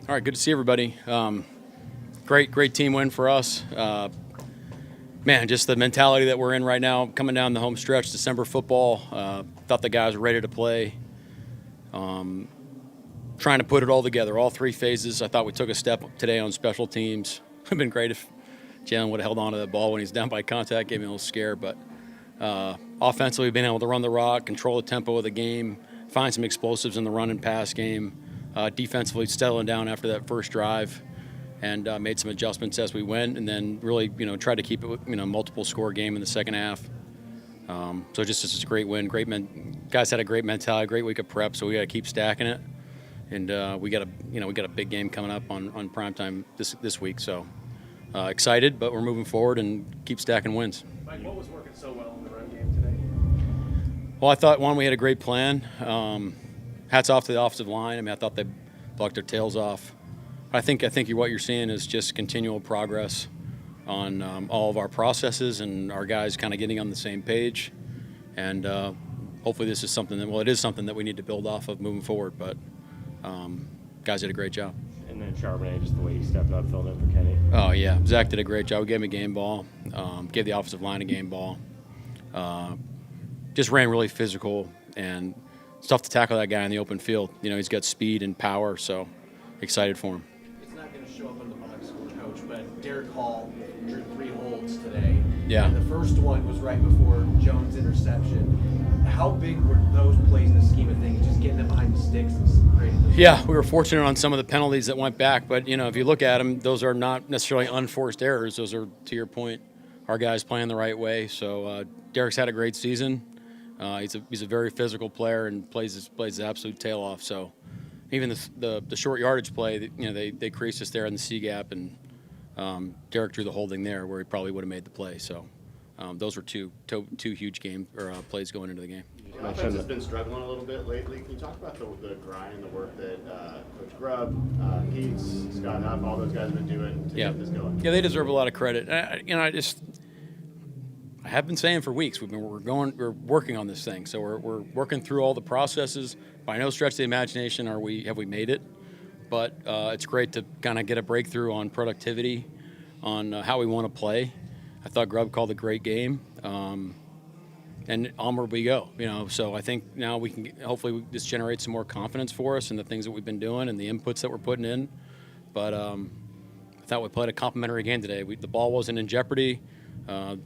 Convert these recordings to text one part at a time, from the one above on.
All right, good to see everybody. Great team win for us. Man, just the mentality that we're in right now, coming down the home stretch, December football. Thought the guys were ready to play. Trying to put it all together, all three phases. I thought we took a step today on special teams. It would have been great if Jalen would have held on to the ball when he's down by contact, gave me a little scare. But offensively, we've been able to run the rock, control the tempo of the game, find some explosives in the run and pass game. Defensively, settling down after that first drive, and made some adjustments as we went, and then really, tried to keep it, multiple score game in the second half. So just a great win. Guys had a great mentality, great week of prep. So we got to keep stacking it, and we got a big game coming up on primetime this week. So excited, but we're moving forward and keep stacking wins. Mike, what was working so well in the run game today? Well, I thought we had a great plan. Hats off to the offensive line. I mean, I thought they blocked their tails off. I think what you're seeing is just continual progress on all of our processes and our guys kind of getting on the same page. And hopefully this is something it is something that we need to build off of moving forward. But guys did a great job. And then Charbonnet, just the way he stepped up, filled in for Kenny. Oh, yeah. Zach did a great job. We gave him a game ball, gave the offensive line a game ball. Just ran really physical, and it's tough to tackle that guy in the open field. He's got speed and power, so excited for him. It's not going to show up in the box score, Coach, but Derek Hall drew 3 holds today. Yeah. And the first one was right before Jones' interception. How big were those plays in the scheme of things, just getting them behind the sticks and creating those? Yeah, we were fortunate on some of the penalties that went back, but, if you look at them, those are not necessarily unforced errors. Those are, to your point, our guys playing the right way. So Derek's had a great season. He's a very physical player and plays his absolute tail off. So even the short yardage play, they creased us there in the C gap, and Derek drew the holding there where he probably would have made the play. So those were two huge plays going into the game. The offense has been struggling a little bit lately. Can you talk about the grind and the work that Coach Grubb, Keats, Scott Huff, all those guys have been doing to get this going? Yeah, they deserve a lot of credit. I have been saying for weeks we're working on this thing, so we're working through all the processes. By no stretch of the imagination have we made it, but it's great to kind of get a breakthrough on productivity, on how we want to play. I thought Grubb called a great game, and onward we go. So I think now we can hopefully this generates some more confidence for us in the things that we've been doing and the inputs that we're putting in. But I thought we played a complimentary game today. The ball wasn't in jeopardy.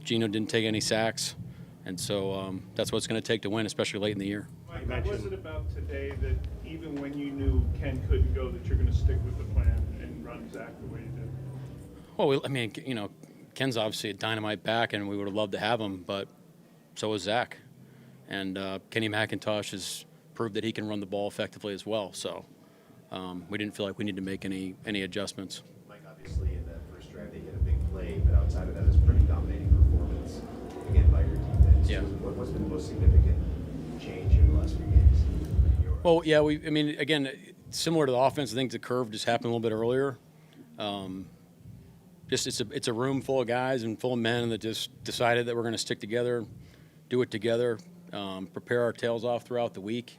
Geno didn't take any sacks, and so that's what it's going to take to win, especially late in the year. Mike, what was it about today that even when you knew Ken couldn't go, that you're going to stick with the plan and run Zach the way you did? Well, Ken's obviously a dynamite back, and we would have loved to have him, but so is Zach. And Kenny McIntosh has proved that he can run the ball effectively as well. So we didn't feel like we needed to make any adjustments. Mike, obviously in that first drive they hit a big play, but outside of that, it's a pretty dominating performance again by your defense. Yeah. What's been the most significant change in the last few games? Well, yeah, again, similar to the offense, I think the curve just happened a little bit earlier. It's a room full of guys and full of men that just decided that we're going to stick together, do it together, prepare our tails off throughout the week,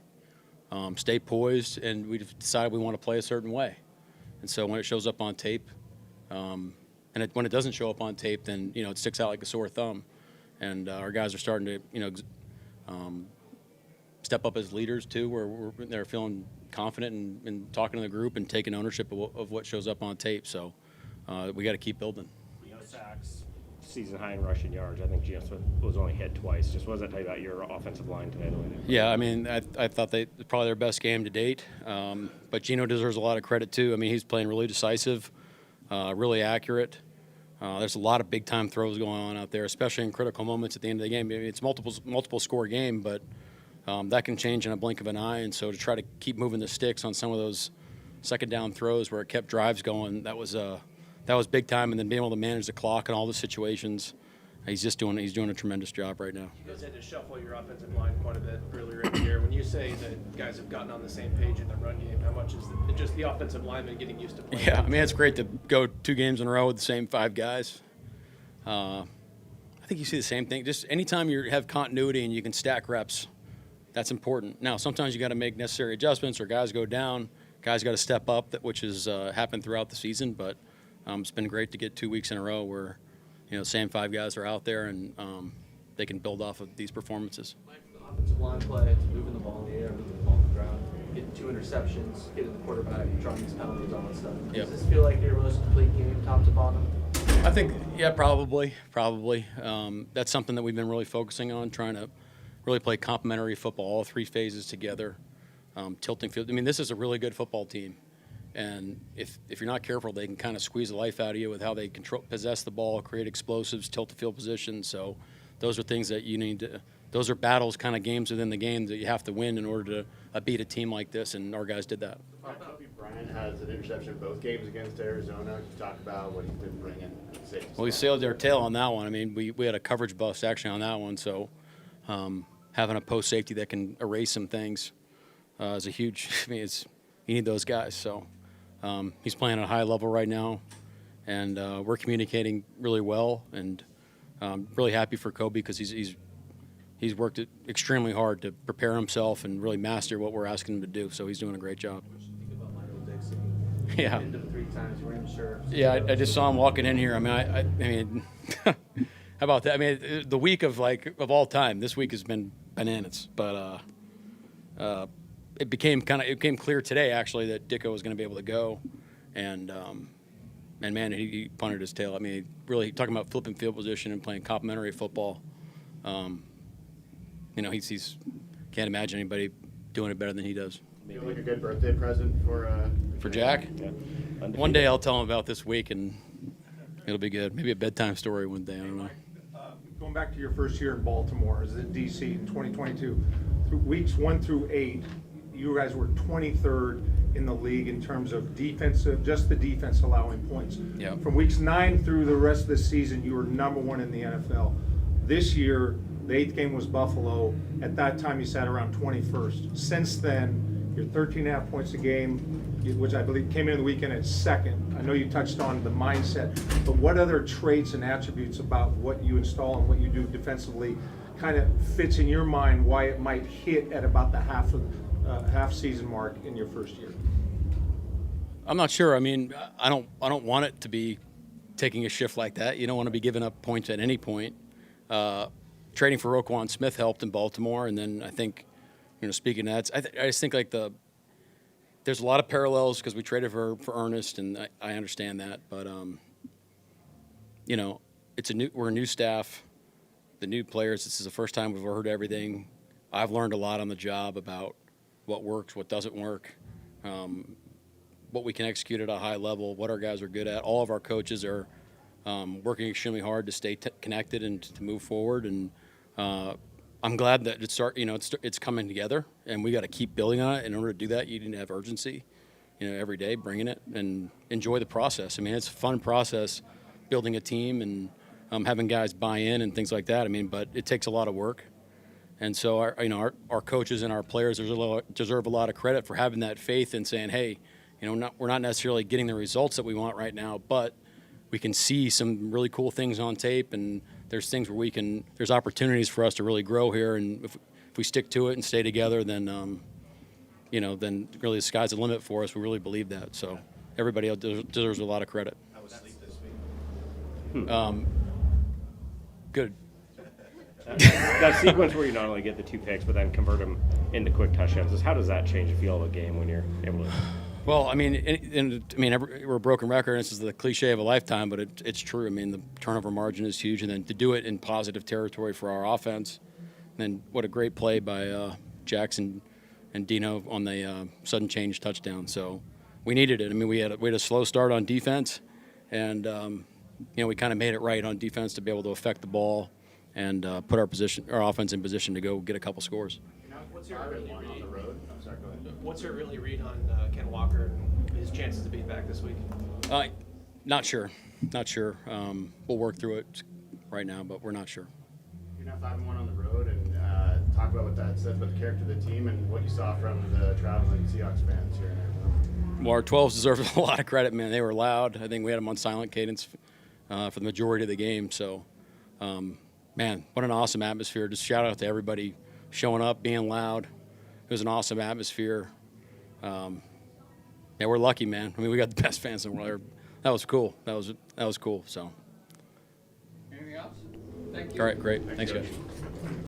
stay poised, and we decided we want to play a certain way. And so when it shows up on tape, when it doesn't show up on tape, then it sticks out like a sore thumb. And our guys are starting to step up as leaders too, where they're feeling confident and talking to the group and taking ownership of what shows up on tape. So we got to keep building. Sacks, season high in rushing yards. I think Geno Smith was only hit twice. Just what does that tell you about your offensive line today? Yeah, I thought probably their best game to date. But Geno deserves a lot of credit too. He's playing really decisive, really accurate. There's a lot of big-time throws going on out there, especially in critical moments at the end of the game. It's multiple score game, but that can change in a blink of an eye. And so to try to keep moving the sticks on some of those second down throws where it kept drives going, that was big time. And then being able to manage the clock and all the situations, he's doing a tremendous job right now. You guys had to shuffle your offensive line quite a bit earlier in the year. When you say that guys have gotten on the same page in the run game, how much is it just the offensive lineman getting used to playing? Yeah, it's great to go 2 games in a row with the same 5 guys. I think you see the same thing. Just anytime you have continuity and you can stack reps, that's important. Now, sometimes you got to make necessary adjustments or guys go down. guys got to step up, which has happened throughout the season. But it's been great to get 2 weeks in a row where, same 5 guys are out there and they can build off of these performances. The offensive line play, moving the ball in the air, moving the ball on the ground, getting 2 interceptions, getting the quarterback, drawing these penalties, all that stuff. Yep. Does this feel like your most complete game, top to bottom? I think, yeah, probably. That's something that we've been really focusing on, trying to really play complementary football, all 3 phases together, tilting field. I mean, this is a really good football team, and if you're not careful, they can kind of squeeze the life out of you with how they possess the ball, create explosives, tilt the field position. So those are things that you need to. Those are battles, kind of games within the game that you have to win in order to beat a team like this, and our guys did that. Kobe Bryant has an interception both games against Arizona. Can you talk about what he did bring in? Well, we sailed their tail on that one. I mean, we had a coverage bust actually on that one, so having a post safety that can erase some things is a huge. I mean, you need those guys. So he's playing at a high level right now, and we're communicating really well, and really happy for Kobe because he's worked it extremely hard to prepare himself and really master what we're asking him to do. So he's doing a great job. What you think about Michael Dickson? Yeah. Into 3 times, you weren't even sure. Yeah, I just saw him walking in here. I mean, how about that? I mean, the week of all time. This week has been bananas, but it became clear today actually that Dicko was going to be able to go, and man, he punted his tail. I mean, really talking about flipping field position and playing complementary football. He's can't imagine anybody doing it better than he does. Feel like a good birthday present for Jack. Yeah. One day I'll tell him about this week, and it'll be good. Maybe a bedtime story one day. I don't know. Going back to your first year in Baltimore as a DC in 2022, through weeks 1 through 8, you guys were 23rd in the league in terms of just the defense allowing points. Yeah. From weeks 9 through the rest of the season, you were number 1 in the NFL. This year, the 8th game was Buffalo. At that time, you sat around 21st. Since then, you're 13.5 points a game, which I believe came in the weekend at 2nd. I know you touched on the mindset, but what other traits and attributes about what you install and what you do defensively kind of fits in your mind why it might hit at about the half season mark in your first year? I'm not sure. I mean, I don't want it to be taking a shift like that. You don't want to be giving up points at any point. Trading for Roquan Smith helped in Baltimore, and then I think, speaking of that, I just think there's a lot of parallels because we traded for Ernest, and I understand that, but we're a new staff, the new players. This is the first time we've heard everything. I've learned a lot on the job about what works, what doesn't work, what we can execute at a high level, what our guys are good at. All of our coaches are working extremely hard to stay connected and to move forward, and I'm glad that it's coming together, and we got to keep building on it. In order to do that, you need to have urgency, every day, bringing it, and enjoy the process. I mean, it's a fun process, building a team and having guys buy in and things like that. I mean, but it takes a lot of work, and so our coaches and our players deserve a lot of credit for having that faith and saying, hey, we're not necessarily getting the results that we want right now, but we can see some really cool things on tape, and there's things where there's opportunities for us to really grow here, and if we stick to it and stay together, then then really the sky's the limit for us. We really believe that. So everybody else deserves a lot of credit. How was sleep this week? Good. That sequence where you not only get the 2 picks, but then convert them into quick touchdowns, how does that change the feel of a game when you're able to? Well, I mean, we're a broken record, and this is the cliche of a lifetime, but it's true. I mean, the turnover margin is huge, and then to do it in positive territory for our offense, and then what a great play by Jackson and Dino on the sudden change touchdown. So we needed it. I mean, we had a slow start on defense, and we kind of made it right on defense to be able to affect the ball and put our offense in position to go get a couple scores. What's your early read? on the road. I'm sorry, go ahead. What's your early read on Ken Walker and his chances to be back this week? Not sure. We'll work through it right now, but we're not sure. You're now 5-1 on the road, and talk about what that says about the character of the team and what you saw from the traveling Seahawks fans here in Arizona. Well, our 12s deserve a lot of credit, man. They were loud. I think we had them on silent cadence for the majority of the game. So, man, what an awesome atmosphere. Just shout out to everybody showing up, being loud. It was an awesome atmosphere. Yeah, we're lucky, man. I mean, we got the best fans in the world. That was cool. That was cool. So. Anything else? Thank you. All right, great. Thanks, guys.